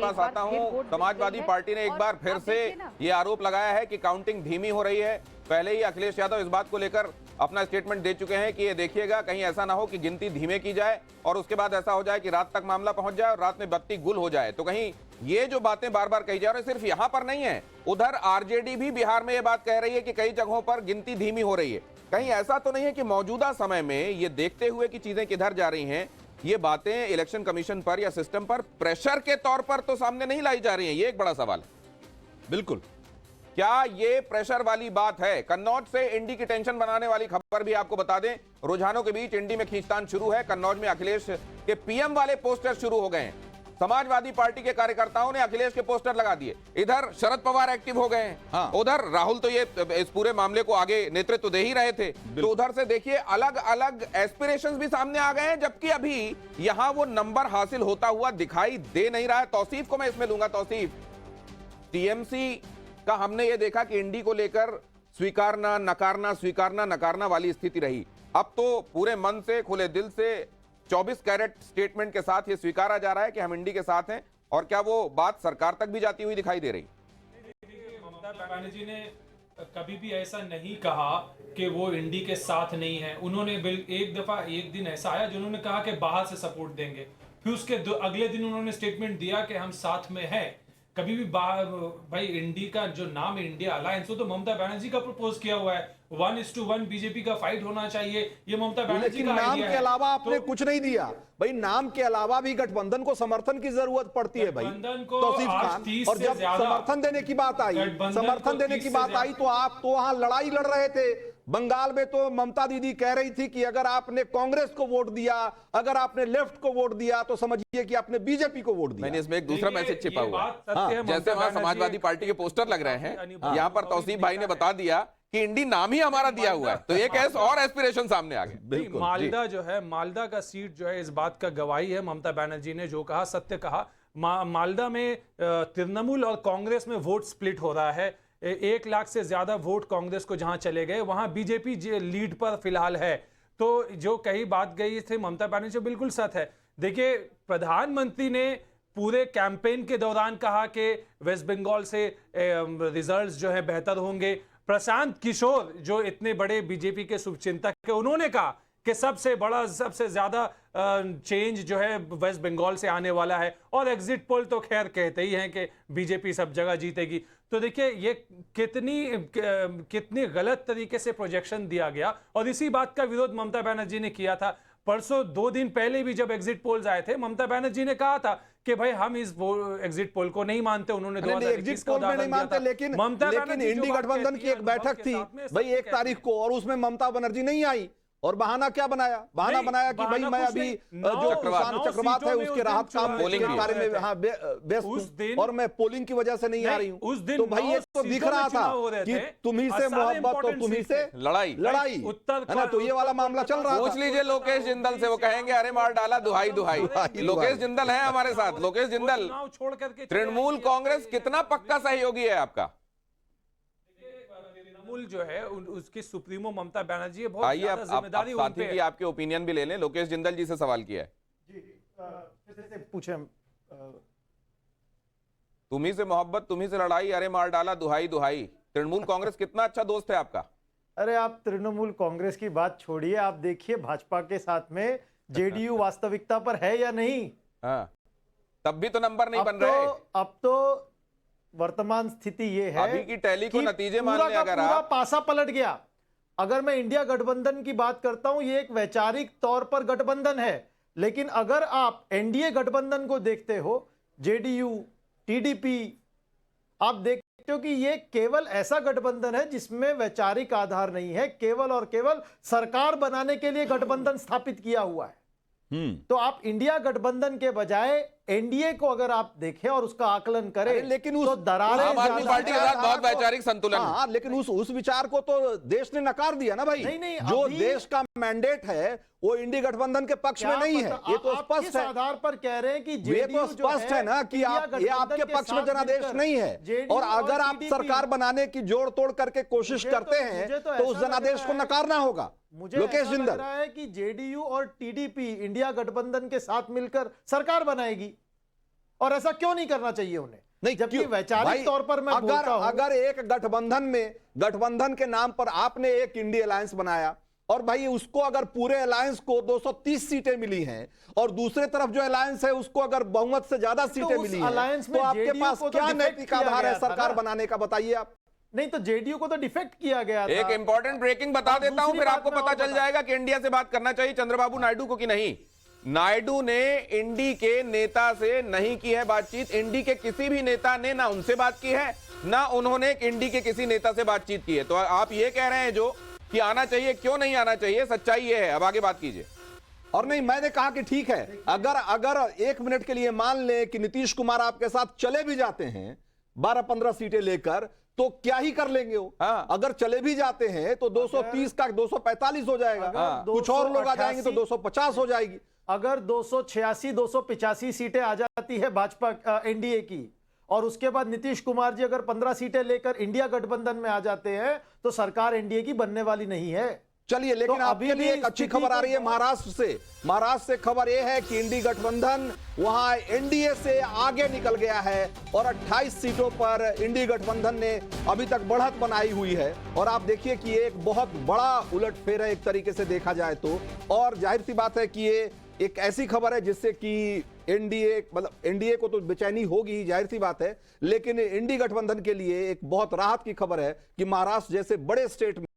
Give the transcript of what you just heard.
पास आता हूं। समाजवादी पार्टी ने एक बार फिर से ये आरोप लगाया है कि काउंटिंग धीमी हो रही है। पहले ही अखिलेश यादव इस बात को लेकर अपना स्टेटमेंट दे चुके हैं कि ये देखिएगा कहीं ऐसा ना हो कि गिनती धीमे की जाए और उसके बाद ऐसा हो जाए कि रात तक मामला पहुंच जाए और रात में बत्ती गुल हो जाए। तो कहीं ये जो बातें बार बार कही जा रही है सिर्फ यहां पर नहीं है, उधर आरजेडी भी बिहार में ये बात कह रही है कि कई जगहों पर गिनती धीमी हो रही है। कहीं ऐसा तो नहीं है कि मौजूदा समय में ये देखते हुए कि चीजें किधर जा रही हैं, ये बातें इलेक्शन कमीशन पर या सिस्टम पर प्रेशर के तौर पर तो सामने नहीं लाई जा रही हैं? ये एक बड़ा सवाल है। बिल्कुल, क्या ये प्रेशर वाली बात है? कन्नौज से इंडी की टेंशन बनाने वाली खबर भी आपको बता दें। रुझानों के बीच इंडी में खींचतान शुरू है। कन्नौज में अखिलेश के पीएम वाले पोस्टर शुरू हो गए हैं। समाजवादी पार्टी के कार्यकर्ताओं ने अखिलेश के पोस्टर लगा दिए। इधर शरद पवार एक्टिव हो गए हैं। हाँ। उधर राहुल तो ये इस पूरे मामले को आगे नेतृत्व दे ही रहे थे। तो उधर से देखिए अलग अलग एस्पिरेशंस भी सामने आ गए हैं, जबकि अभी यहां वो नंबर हासिल होता हुआ दिखाई दे नहीं रहा है। तौसीफ को मैं इसमें लूंगा। तौसीफ, टीएमसी का हमने ये देखा कि इंडी को लेकर स्वीकारना नकारना स्वीकारना नकारना वाली स्थिति रही। अब तो पूरे मन से खुले दिल से 24 कैरेट स्टेटमेंट के साथ ये स्वीकारा जा रहा है कि हम इंडी के साथ हैं। और क्या वो बात सरकार तक भी जाती हुई दिखाई दे रही? ममता बनर्जी ने कभी भी ऐसा नहीं कहा कि वो इंडी के साथ नहीं है। उन्होंने एक दफा एक दिन ऐसा आया जिन्होंने कहा कि बाहर से सपोर्ट देंगे, फिर उसके अगले दिन उन्होंने स्टेटमेंट दिया कि हम साथ में हैं। कभी भी भाई इंडी का जो नाम है इंडिया अलायंस, तो ममता बनर्जी का प्रपोज किया हुआ है। 1:1 बीजेपी का फाइट होना चाहिए, ये ममता बनर्जी का नाम आइडिया के है। अलावा आपने तो कुछ नहीं दिया भाई। नाम के अलावा भी गठबंधन को समर्थन की जरूरत पड़ती है भाई। गठबंधन को तौसीफ आज खान, 30 और से जब ज्यादा समर्थन देने की बात आई, गठबंधन समर्थन को देने 30 की से बात आई तो आप तो वहां लड़ाई लड़ रहे थे। बंगाल में तो ममता दीदी कह रही थी कि अगर आपने कांग्रेस को वोट दिया, अगर आपने लेफ्ट को वोट दिया तो समझिए कि आपने बीजेपी को वोट दिया। मैंने इसमें एक दूसरा मैसेज छिपा हुआ है। जैसे जैसे वहां समाजवादी पार्टी के पोस्टर लग रहे हैं, यहां पर तौसीफ भाई ने बता दिया कि इंडी नाम ही हमारा दिया हुआ है, तो एक ऐसा और एस्पिरेशन सामने आ गए। बिल्कुल, मालदा जो है, मालदा का सीट जो है इस बात का गवाही है। ममता बनर्जी ने जो कहा सत्य कहा। मालदा में तृणमूल और कांग्रेस में वोट स्प्लिट हो रहा है। 1 लाख से ज्यादा वोट कांग्रेस को जहां चले गए, वहां बीजेपी लीड पर फिलहाल है। तो जो कही बात गई थी ममता बनर्जी, बिल्कुल सच है। देखिए, प्रधानमंत्री ने पूरे कैंपेन के दौरान कहा कि वेस्ट बंगाल से रिजल्ट्स जो है बेहतर होंगे। प्रशांत किशोर जो इतने बड़े बीजेपी के शुभचिंतक है, उन्होंने कहा कि सबसे बड़ा सबसे ज्यादा चेंज जो है वेस्ट बंगाल से आने वाला है। और एग्जिट पोल तो खैर कहते ही हैं कि बीजेपी सब जगह जीतेगी। तो देखिए ये कितनी गलत तरीके से प्रोजेक्शन दिया गया, और इसी बात का विरोध ममता बनर्जी ने किया था। परसों 2 दिन पहले भी जब एग्जिट पोल्स आए थे, ममता बनर्जी ने कहा था कि भाई हम इस एग्जिट पोल को नहीं मानते। उन्होंने एग्जिट पोल में नहीं मानते, लेकिन इंडी गठबंधन की एक बैठक थी भाई 1 तारीख को, और उसमें ममता बनर्जी नहीं आई। और बहाना क्या बनाया? बहाना बनाया कि भाई मैं अभी जो चक्रवात है उसके राहत काम के बारे में व्यस्त हूं और मैं पोलिंग की वजह से नहीं आ रही हूं। तो भाई ये तो दिख रहा था कि तुम्ही से मोहब्बत तो तुम्ही से लड़ाई है ना। तो ये वाला मामला चल रहा था। पूछ लीजिए लोकेश जिंदल से, वो कहेंगे अरे मार डाला दुहाई दुहाई। लोकेश जिंदल है हमारे साथ। लोकेश जिंदल, तृणमूल कांग्रेस कितना पक्का सहयोगी है आपका? जो है उसकी सुप्रीमो ममता बनर्जी है। बहुत आइए ज्यादा जिम्मेदारी उन पे है। की आपके ओपिनियन भी ले लें। लोकेश जिंदल जी से सवाल किया है जी, फिर से पूछे। तुम्ही से मोहब्बत तुम्ही से लड़ाई, अरे मार डाला दुहाई दुहाई। तृणमूल कांग्रेस कितना अच्छा दोस्त है आपका? अरे आप तृणमूल कांग्रेस की बात छोड़िए, आप देखिए भाजपा के साथ में जेडीयू वास्तविकता पर है या नहीं। हाँ, तब भी तो नंबर नहीं बन रहे। अब तो वर्तमान स्थिति ये है अभी की टैली को नतीजे मान लें, अगर पूरा पासा पलट गया। अगर मैं इंडिया गठबंधन की बात करता हूं, ये एक वैचारिक तौर पर गठबंधन है, लेकिन अगर आप एनडीए गठबंधन को देखते हो, जेडीयू, टीडीपी, आप देखते हो कि ये केवल ऐसा गठबंधन है जिसमें वैचारिक आधार नहीं है, केवल और केवल सरकार बनाने के लिए गठबंधन स्थापित किया हुआ है। तो आप इंडिया गठबंधन के बजाय एनडीए को अगर आप देखें और उसका आकलन करें, लेकिन तो दरारें आम आदमी पार्टी के साथ बहुत वैचारिक संतुलन। हाँ, लेकिन उस विचार को तो देश ने नकार दिया ना भाई। नहीं, जो देश का मैंडेट है वो इंडी गठबंधन के पक्ष में नहीं है। ये तो स्पष्ट है। आधार पर कह रहे हैं कि ये तो स्पष्ट है ना कि ये आपके पक्ष में जनादेश नहीं है। और अगर आप सरकार बनाने की जोड़ तोड़ करके कोशिश करते हैं तो उस जनादेश को नकारना होगा। मुझे ऐसा लग रहा है कि जेडीयू और टीडीपी इंडिया गठबंधन के साथ मिलकर सरकार बनाएगी। और ऐसा क्यों नहीं करना चाहिए उन्हें? नहीं, जबकि क्यों? वैचारिक भाई, तौर पर मैं बोलता हूं, अगर एक गठबंधन के नाम पर आपने एक इंडी अलायंस बनाया और भाई उसको अगर पूरे अलायंस को 230 सीटें मिली हैं और दूसरे तरफ जो अलायंस है उसको अगर बहुमत से ज्यादा सीटें मिली हैं, तो आपके पास क्या नैतिक आधार है सरकार बनाने का, बताइए आप। नहीं तो जेडीयू को तो डिफेक्ट किया गया था। एक इंपॉर्टेंट ब्रेकिंग बता देता हूं, फिर आपको पता चल जाएगा कि इंडिया से बात करना चाहिए चंद्रबाबू नायडू को कि नहीं। नायडू ने इंडी के नेता से नहीं की है बातचीत, इंडी के किसी भी नेता ने ना उनसे बात की है, ना उन्होंने इंडी के किसी नेता से बातचीत की है। तो आप ये कह रहे हैं जो कि आना चाहिए, क्यों नहीं आना चाहिए, सच्चाई ये है। अब आगे बात कीजिए। और नहीं, मैंने कहा कि ठीक है, अगर 1 मिनट के लिए मान ले कि नीतीश कुमार आपके साथ चले भी जाते हैं 12-15 सीटें लेकर, तो क्या ही कर लेंगे वो। हाँ। अगर चले भी जाते हैं तो 230 का 245 हो जाएगा, कुछ और लोग आ जाएंगे तो 250 हो जाएगी। अगर 286-285 सीटें आ जाती है भाजपा एनडीए की, और उसके बाद नीतीश कुमार जी अगर 15 सीटें लेकर इंडिया गठबंधन में आ जाते हैं, तो सरकार एनडीए की बनने वाली नहीं है। चलिए, लेकिन तो आपके लिए एक अच्छी खबर आ रही है महाराष्ट्र से खबर यह है कि इंडी गठबंधन वहां एनडीए से आगे निकल गया है और 28 सीटों पर इंडी गठबंधन ने अभी तक बढ़त बनाई हुई है। और आप देखिए कि ये एक बहुत बड़ा उलटफेर है एक तरीके से देखा जाए तो, और जाहिर सी बात है कि ये एक ऐसी खबर है जिससे कि एनडीए को तो बेचैनी होगी ही, जाहिर सी बात है, लेकिन इंडी गठबंधन के लिए एक बहुत राहत की खबर है कि महाराष्ट्र जैसे बड़े स्टेट में